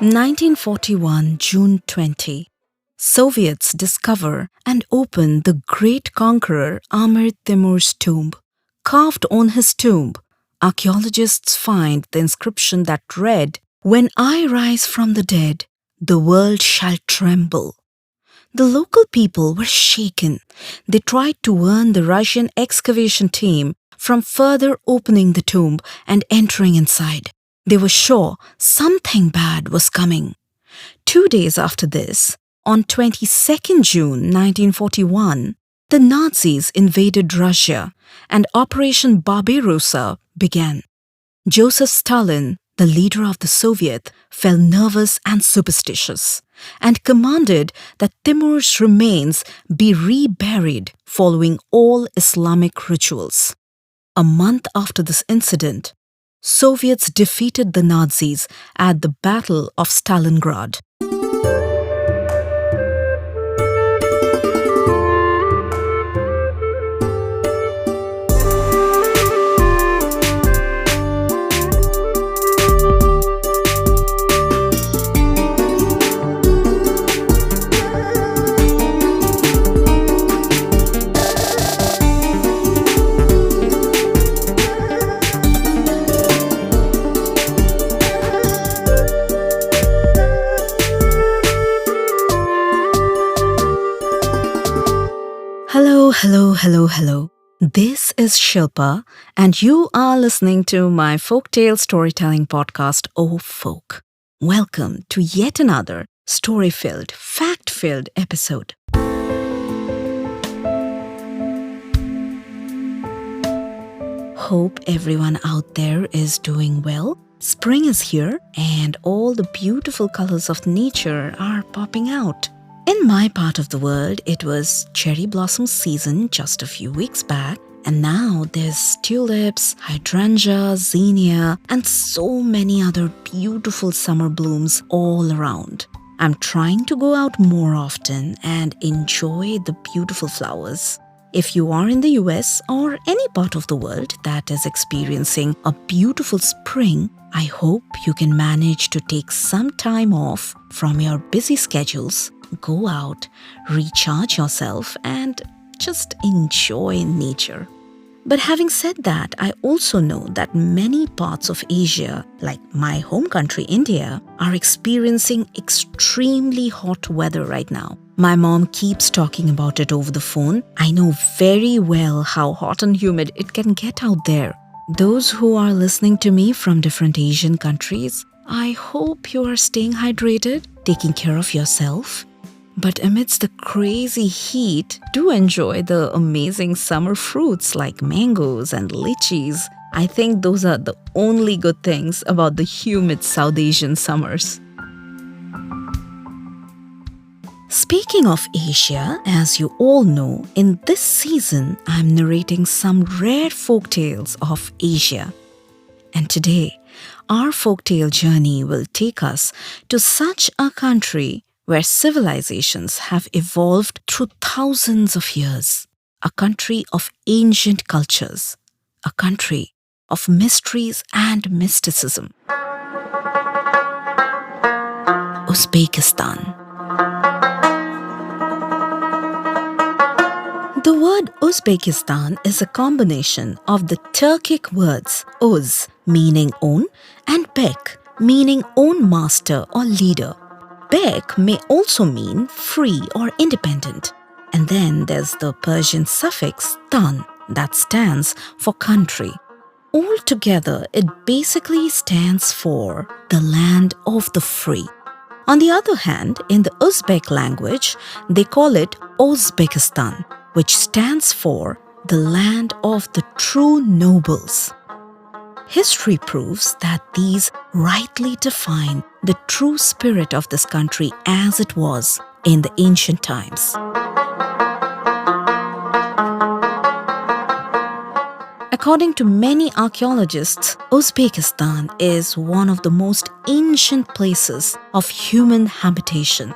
1941, June 20. Soviets discover and open the great conqueror Amir Timur's tomb. Carved on his tomb, archaeologists find the inscription that read, "When I rise from the dead, the world shall tremble." The local people were shaken. They tried to warn the Russian excavation team from further opening the tomb and entering inside. They were sure something bad was coming. 2 days after this, on 22nd June 1941, the Nazis invaded Russia and Operation Barbarossa began. Joseph Stalin, the leader of the Soviet, felt nervous and superstitious and commanded that Timur's remains be reburied following all Islamic rituals. A month after this incident, Soviets defeated the Nazis at the Battle of Stalingrad. Hello. This is Shilpa, and you are listening to my folktale storytelling podcast, Oh Folk. Welcome to yet another story-filled, fact-filled episode. Hope everyone out there is doing well. Spring is here, and all the beautiful colors of nature are popping out. In my part of the world, it was cherry blossom season just a few weeks back, and now there's tulips, hydrangea, zinnia, and so many other beautiful summer blooms all around. I'm trying to go out more often and enjoy the beautiful flowers. If you are in the US or any part of the world that is experiencing a beautiful spring, I hope you can manage to take some time off from your busy schedules. Go out, recharge yourself, and just enjoy nature. But having said that, I also know that many parts of Asia, like my home country India, are experiencing extremely hot weather right now. My mom keeps talking about it over the phone. I know very well how hot and humid it can get out there. Those who are listening to me from different Asian countries, I hope you are staying hydrated, taking care of yourself. But amidst the crazy heat, do enjoy the amazing summer fruits like mangoes and lychees. I think those are the only good things about the humid South Asian summers. Speaking of Asia, as you all know, in this season, I'm narrating some rare folktales of Asia. And today, our folktale journey will take us to such a country where civilizations have evolved through thousands of years, a country of ancient cultures, a country of mysteries and mysticism. Uzbekistan. The word Uzbekistan is a combination of the Turkic words Uz, meaning own, and Bek, meaning own master or leader. Bek may also mean free or independent. And then there's the Persian suffix tan that stands for country. Altogether, it basically stands for the land of the free. On the other hand, in the Uzbek language, they call it Uzbekistan, which stands for the land of the true nobles. History proves that these rightly define the true spirit of this country as it was in the ancient times. According to many archaeologists, Uzbekistan is one of the most ancient places of human habitation.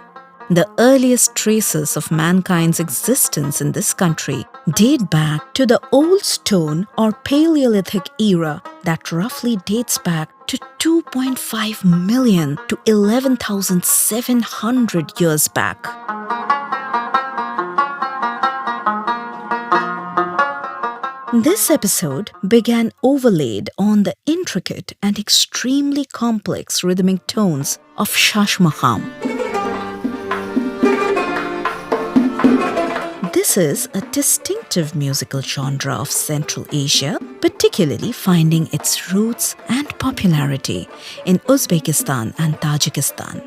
The earliest traces of mankind's existence in this country date back to the Old Stone or Paleolithic era that roughly dates back to 2.5 million to 11,700 years back. This episode began overlaid on the intricate and extremely complex rhythmic tones of Shashmaham. This is a distinctive musical genre of Central Asia, particularly finding its roots and popularity in Uzbekistan and Tajikistan.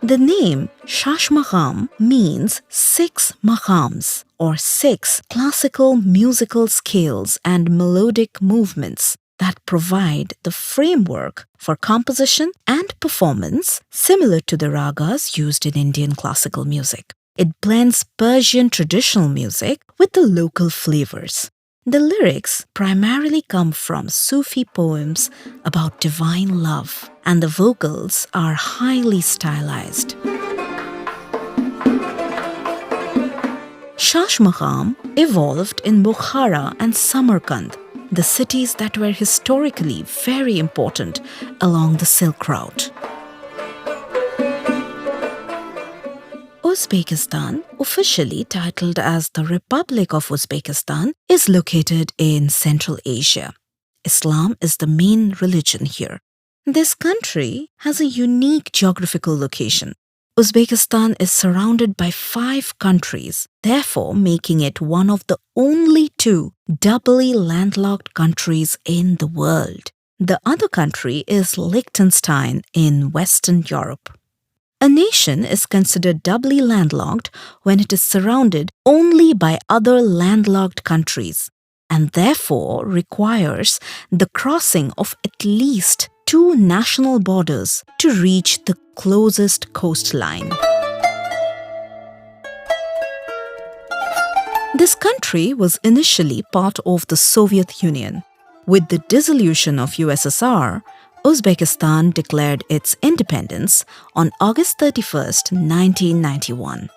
The name Shashmaham means 6 maqams, or 6 classical musical scales and melodic movements that provide the framework for composition and performance similar to the ragas used in Indian classical music. It blends Persian traditional music with the local flavors. The lyrics primarily come from Sufi poems about divine love, and the vocals are highly stylized. Shashmaham evolved in Bukhara and Samarkand, the cities that were historically very important along the Silk Route. Uzbekistan, officially titled as the Republic of Uzbekistan, is located in Central Asia. Islam is the main religion here. This country has a unique geographical location. Uzbekistan is surrounded by 5 countries, therefore making it one of the only 2 doubly landlocked countries in the world. The other country is Liechtenstein in Western Europe. A nation is considered doubly landlocked when it is surrounded only by other landlocked countries and therefore requires the crossing of at least 2 national borders to reach the closest coastline. This country was initially part of the Soviet Union. With the dissolution of USSR, Uzbekistan declared its independence on August 31st, 1991.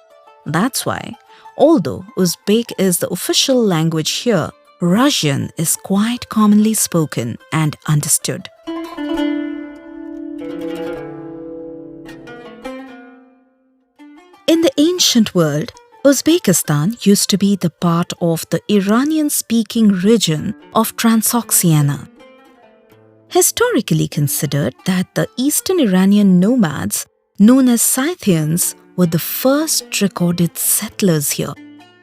That's why, although Uzbek is the official language here, Russian is quite commonly spoken and understood. In the ancient world, Uzbekistan used to be the part of the Iranian-speaking region of Transoxiana. Historically considered that the Eastern Iranian nomads, known as Scythians, were the first recorded settlers here.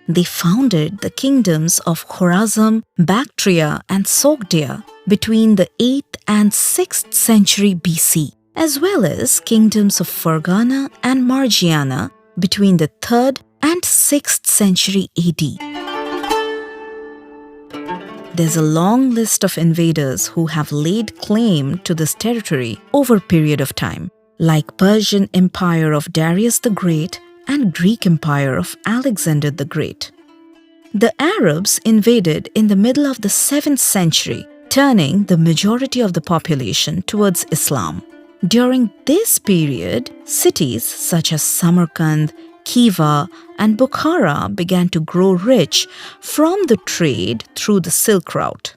They founded the kingdoms of Khorazm, Bactria and Sogdia between the 8th and 6th century BC, as well as kingdoms of Fergana and Margiana between the 3rd and 6th century AD. There's a long list of invaders who have laid claim to this territory over a period of time, like Persian Empire of Darius the Great and Greek Empire of Alexander the Great. The Arabs invaded in the middle of the 7th century, turning the majority of the population towards Islam. During this period, cities such as Samarkand, Khiva and Bukhara began to grow rich from the trade through the Silk Route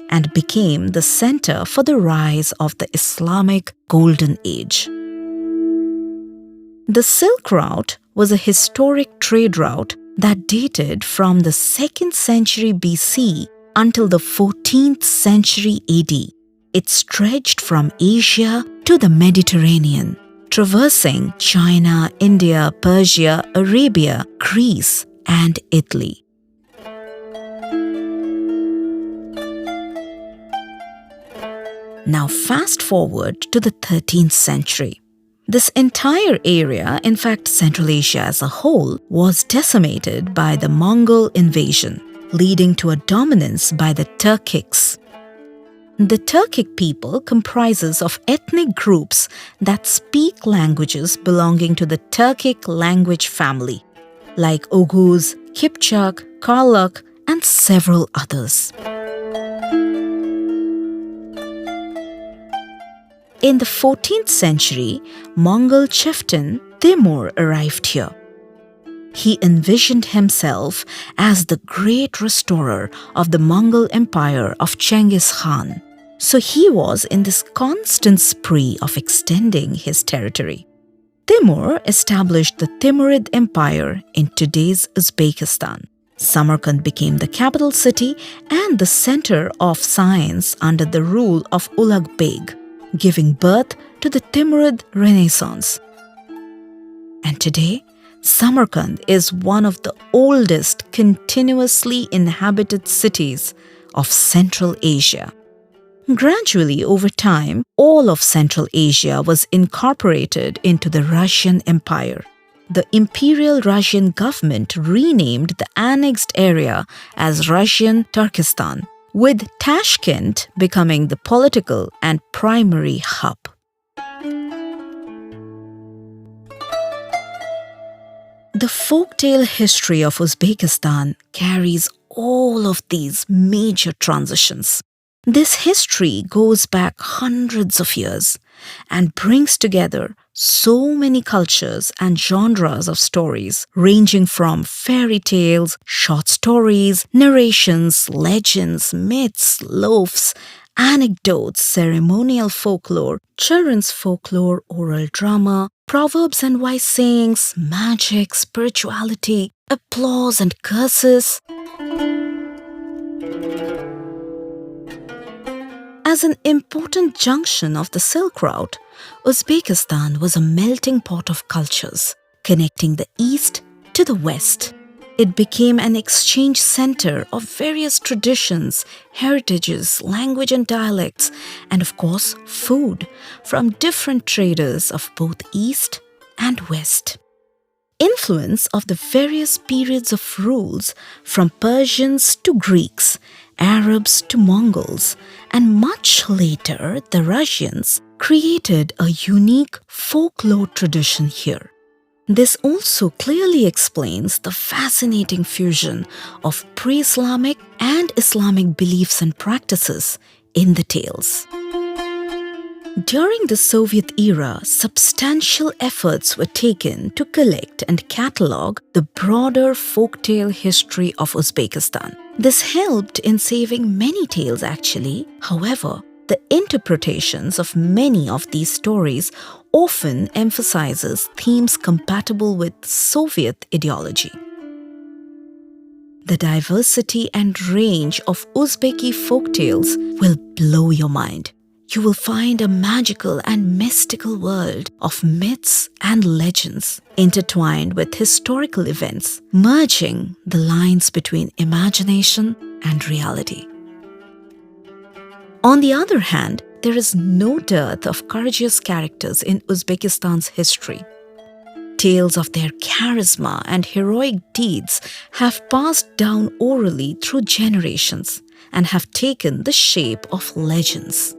and became the center for the rise of the Islamic Golden Age. The Silk Route was a historic trade route that dated from the 2nd century BC until the 14th century AD. It stretched from Asia to the Mediterranean, traversing China, India, Persia, Arabia, Greece, and Italy. Now fast forward to the 13th century. This entire area, in fact Central Asia as a whole, was decimated by the Mongol invasion, leading to a dominance by the Turkics. The Turkic people comprises of ethnic groups that speak languages belonging to the Turkic language family, like Oghuz, Kipchak, Karluk, and several others. In the 14th century, Mongol chieftain Timur arrived here. He envisioned himself as the great restorer of the Mongol Empire of Genghis Khan. So he was in this constant spree of extending his territory. Timur established the Timurid Empire in today's Uzbekistan. Samarkand became the capital city and the center of science under the rule of Ulugh Beg, giving birth to the Timurid Renaissance. And today, Samarkand is one of the oldest continuously inhabited cities of Central Asia. Gradually, over time, all of Central Asia was incorporated into the Russian Empire. The Imperial Russian government renamed the annexed area as Russian Turkestan, with Tashkent becoming the political and primary hub. The folktale history of Uzbekistan carries all of these major transitions. This history goes back hundreds of years and brings together so many cultures and genres of stories, ranging from fairy tales, short stories, narrations, legends, myths, loaves, anecdotes, ceremonial folklore, children's folklore, oral drama, proverbs and wise sayings, magic, spirituality, applause and curses. As an important junction of the Silk Route, Uzbekistan was a melting pot of cultures, connecting the East to the West. It became an exchange center of various traditions, heritages, language and dialects, and of course, food from different traders of both East and West. Influence of the various periods of rules from Persians to Greeks, Arabs to Mongols, and much later the Russians created a unique folklore tradition here. This also clearly explains the fascinating fusion of pre-Islamic and Islamic beliefs and practices in the tales. During the Soviet era, substantial efforts were taken to collect and catalogue the broader folktale history of Uzbekistan. This helped in saving many tales actually. However, the interpretations of many of these stories often emphasizes themes compatible with Soviet ideology. The diversity and range of Uzbeki folktales will blow your mind. You will find a magical and mystical world of myths and legends intertwined with historical events, merging the lines between imagination and reality. On the other hand, there is no dearth of courageous characters in Uzbekistan's history. Tales of their charisma and heroic deeds have passed down orally through generations and have taken the shape of legends.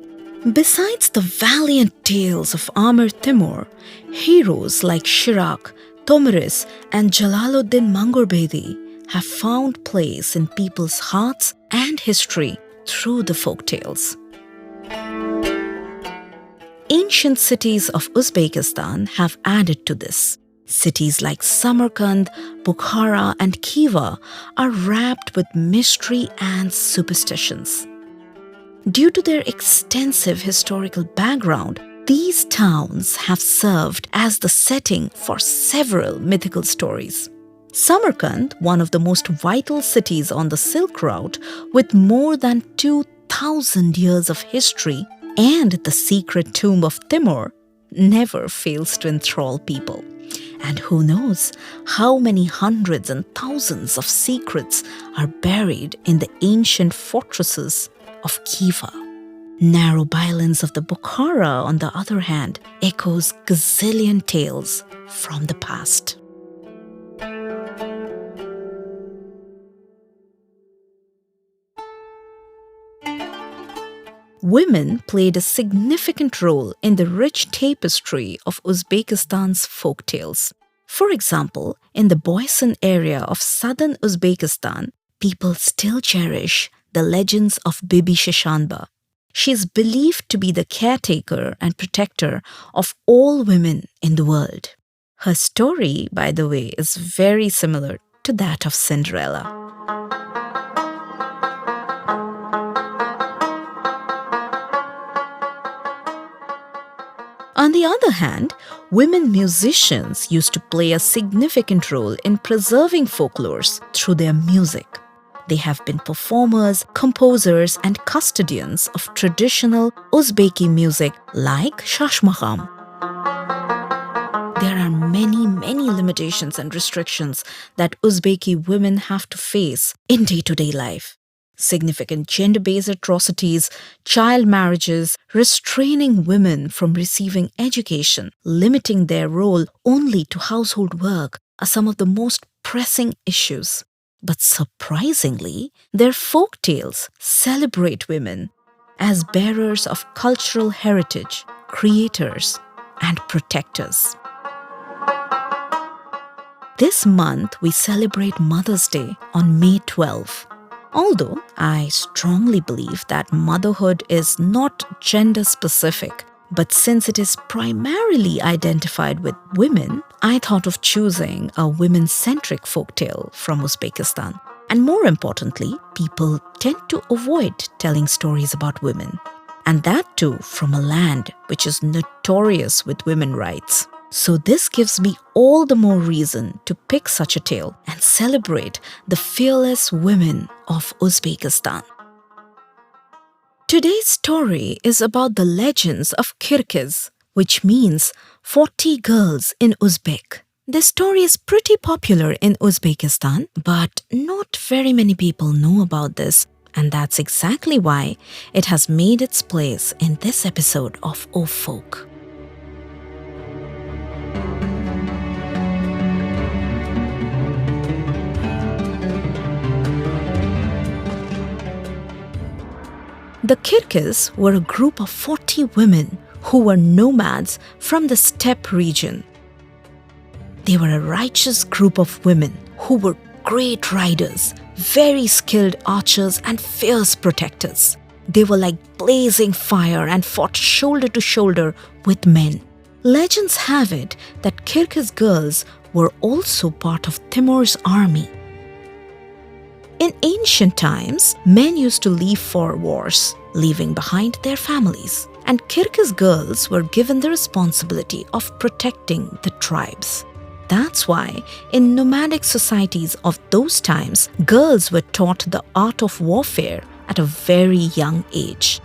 Besides the valiant tales of Amir Timur, heroes like Shirak, Tomris, and Jalaluddin Mangurbedi have found place in people's hearts and history through the folktales. Ancient cities of Uzbekistan have added to this. Cities like Samarkand, Bukhara, and Khiva are wrapped with mystery and superstitions. Due to their extensive historical background, these towns have served as the setting for several mythical stories. Samarkand, one of the most vital cities on the Silk Route with more than 2,000 years of history, and the secret tomb of Timur, never fails to enthrall people. And who knows how many hundreds and thousands of secrets are buried in the ancient fortresses of Khiva. Narrow bylands of the Bukhara, on the other hand, echoes gazillion tales from the past. Women played a significant role in the rich tapestry of Uzbekistan's folktales. For example, in the Boysan area of southern Uzbekistan, people still cherish the legends of Bibi Shashanba. She is believed to be the caretaker and protector of all women in the world. Her story, by the way, is very similar to that of Cinderella. On the other hand, women musicians used to play a significant role in preserving folklores through their music. They have been performers, composers, and custodians of traditional Uzbeki music like shashmaqam. There are many limitations and restrictions that Uzbeki women have to face in day-to-day life. Significant gender-based atrocities, child marriages, restraining women from receiving education, limiting their role only to household work are some of the most pressing issues. But surprisingly, their folk tales celebrate women as bearers of cultural heritage, creators, and protectors. This month, we celebrate Mother's Day on May 12. Although I strongly believe that motherhood is not gender-specific, but since it is primarily identified with women, I thought of choosing a women-centric folktale from Uzbekistan. And more importantly, people tend to avoid telling stories about women. And that too from a land which is notorious with women's rights. So this gives me all the more reason to pick such a tale and celebrate the fearless women of Uzbekistan. Today's story is about the legends of Kirkiz, which means 40 girls in Uzbek. This story is pretty popular in Uzbekistan, but not very many people know about this, and that's exactly why it has made its place in this episode of O Folk. The Kirkiz were a group of 40 women who were nomads from the steppe region. They were a righteous group of women who were great riders, very skilled archers and fierce protectors. They were like blazing fire and fought shoulder to shoulder with men. Legends have it that Kirkiz girls were also part of Timur's army. In ancient times, men used to leave for wars, leaving behind their families, and Kirkiz girls were given the responsibility of protecting the tribes. That's why, in nomadic societies of those times, girls were taught the art of warfare at a very young age.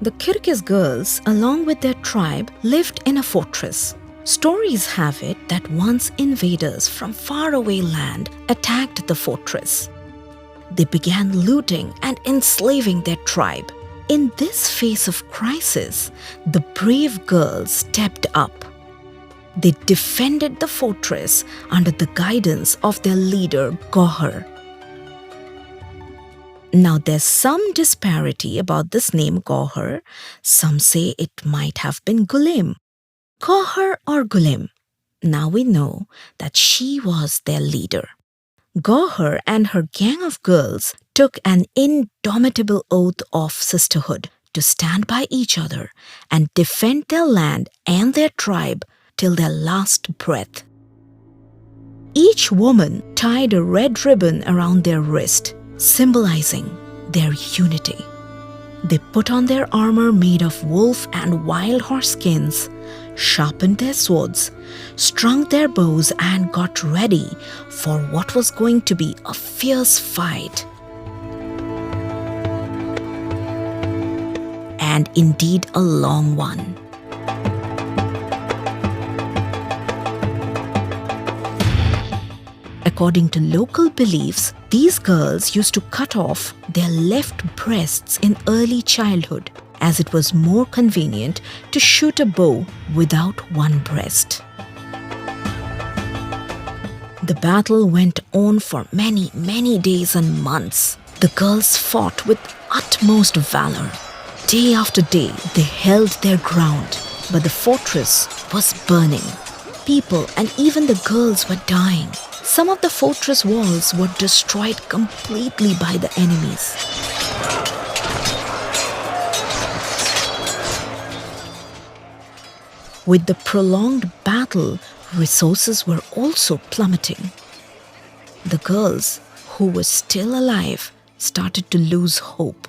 The Kirkiz girls, along with their tribe, lived in a fortress. Stories have it that once invaders from faraway land attacked the fortress. They began looting and enslaving their tribe. In this phase of crisis, the brave girls stepped up. They defended the fortress under the guidance of their leader, Gohar. Now, there's some disparity about this name Gohar. Some say it might have been Gulem. Gohar or Gulem? Now we know that she was their leader. Gohar and her gang of girls took an indomitable oath of sisterhood to stand by each other and defend their land and their tribe till their last breath. Each woman tied a red ribbon around their wrist, symbolizing their unity. They put on their armor made of wolf and wild horse skins, sharpened their swords, strung their bows, and got ready for what was going to be a fierce fight. And indeed a long one. According to local beliefs, these girls used to cut off their left breasts in early childhood, as it was more convenient to shoot a bow without one breast. The battle went on for many days and months. The girls fought with utmost valor. Day after day, they held their ground, but the fortress was burning. People and even the girls were dying. Some of the fortress walls were destroyed completely by the enemies. With the prolonged battle, resources were also plummeting. The girls, who were still alive, started to lose hope.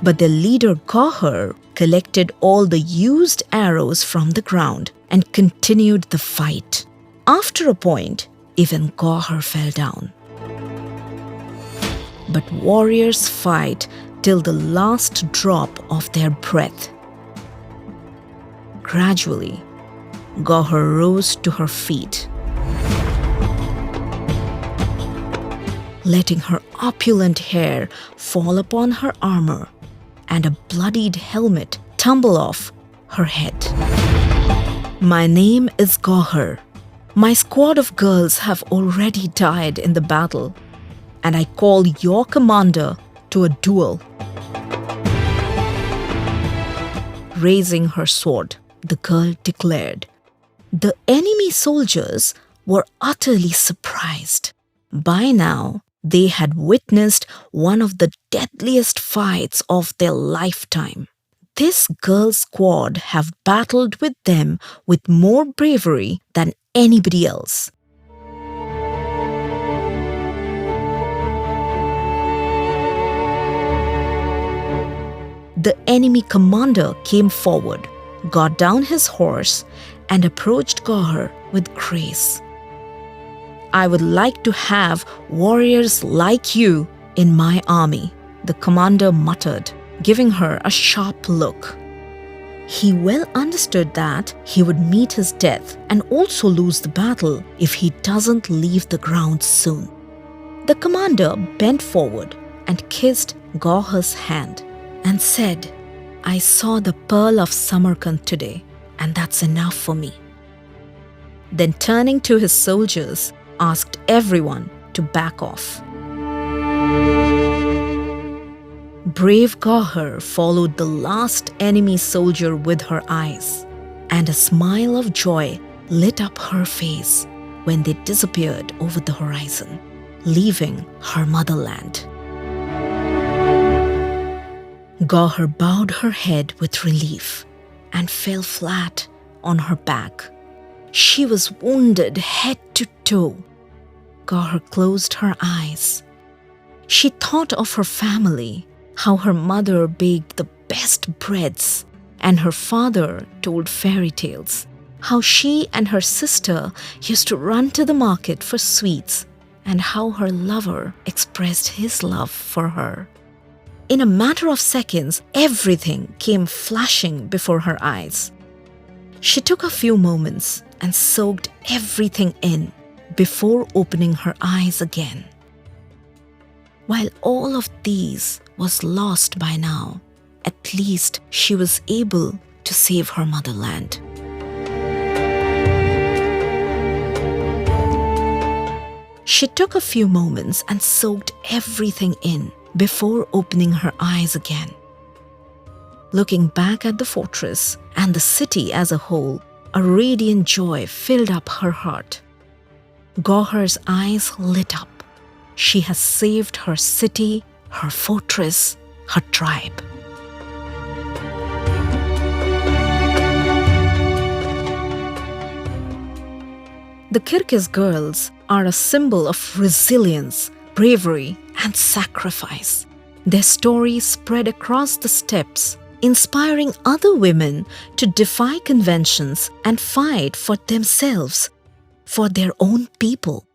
But their leader Gauhar collected all the used arrows from the ground and continued the fight. After a point, even Gauhar fell down. But warriors fight till the last drop of their breath. Gradually, Gauhar rose to her feet, letting her opulent hair fall upon her armor and a bloodied helmet tumble off her head. My name is Gauhar. My squad of girls have already died in the battle, and I call your commander to a duel. Raising her sword, the girl declared. The enemy soldiers were utterly surprised. By now, they had witnessed one of the deadliest fights of their lifetime. This girl squad have battled with them with more bravery than anybody else. The enemy commander came forward, got down his horse, and approached Gauhar with grace. I would like to have warriors like you in my army, the commander muttered, giving her a sharp look. He well understood that he would meet his death and also lose the battle if he doesn't leave the ground soon. The commander bent forward and kissed Gauhar's hand and said, I saw the pearl of Samarkand today, and that's enough for me. Then turning to his soldiers, asked everyone to back off. Brave Gauhar followed the last enemy soldier with her eyes, and a smile of joy lit up her face when they disappeared over the horizon, leaving her motherland. Gauhar bowed her head with relief and fell flat on her back. She was wounded head to toe. Gauhar closed her eyes. She thought of her family, how her mother baked the best breads and her father told fairy tales, how she and her sister used to run to the market for sweets, and how her lover expressed his love for her. In a matter of seconds, everything came flashing before her eyes. She took a few moments and soaked everything in before opening her eyes again. While all of these was lost by now, at least she was able to save her motherland. She took a few moments and soaked everything in before opening her eyes again. Looking back at the fortress and the city as a whole, a radiant joy filled up her heart. Gauhar's eyes lit up. She has saved her city, her fortress, her tribe. The Kyrgyz girls are a symbol of resilience, bravery, and sacrifice. Their story spread across the steppes, inspiring other women to defy conventions and fight for themselves, for their own people.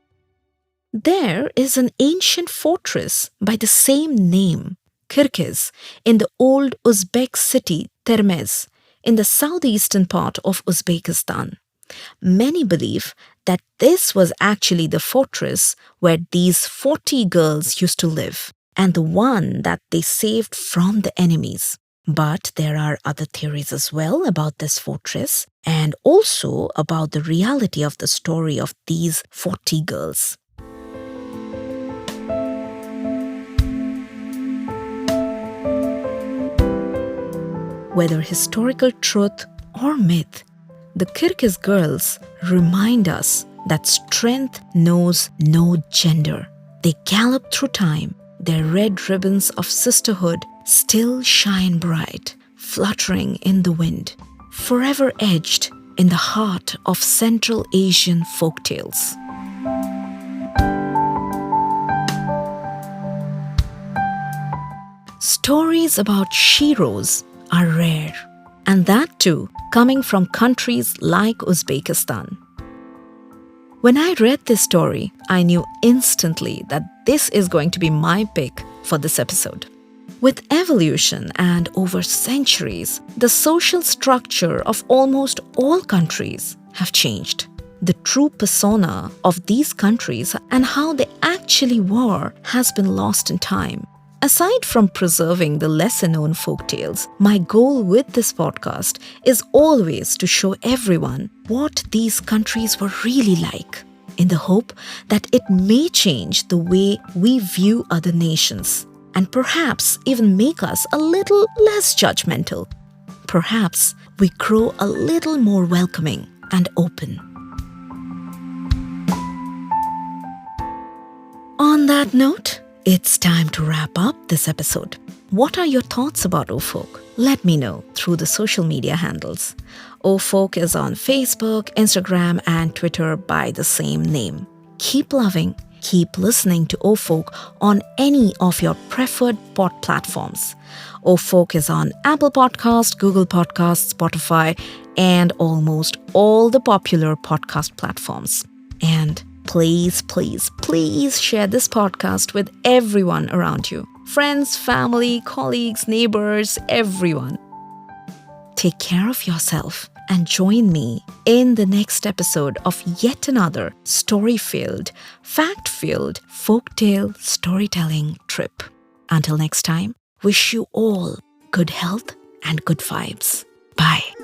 There is an ancient fortress by the same name, Kyrgyz, in the old Uzbek city Termez, in the southeastern part of Uzbekistan. Many believe that this was actually the fortress where these 40 girls used to live, and the one that they saved from the enemies. But there are other theories as well about this fortress, and also about the reality of the story of these 40 girls. Whether historical truth or myth, the Kyrgyz girls remind us that strength knows no gender. They gallop through time. Their red ribbons of sisterhood still shine bright, fluttering in the wind, forever edged in the heart of Central Asian folktales. Stories about sheroes are rare, and that too coming from countries like Uzbekistan. When I read this story, I knew instantly that this is going to be my pick for this episode. With evolution and over centuries, the social structure of almost all countries have changed. The true persona of these countries and how they actually were has been lost in time. Aside from preserving the lesser-known folktales, my goal with this podcast is always to show everyone what these countries were really like, in the hope that it may change the way we view other nations, and perhaps even make us a little less judgmental. Perhaps we grow a little more welcoming and open. On that note, it's time to wrap up this episode. What are your thoughts about Ofolk? Let me know through the social media handles. Ofolk is on Facebook, Instagram, and Twitter by the same name. Keep loving, keep listening to Ofolk on any of your preferred pod platforms. Ofolk is on Apple Podcasts, Google Podcasts, Spotify, and almost all the popular podcast platforms. And please, please, please share this podcast with everyone around you. Friends, family, colleagues, neighbors, everyone. Take care of yourself and join me in the next episode of yet another story-filled, fact-filled folktale storytelling trip. Until next time, wish you all good health and good vibes. Bye.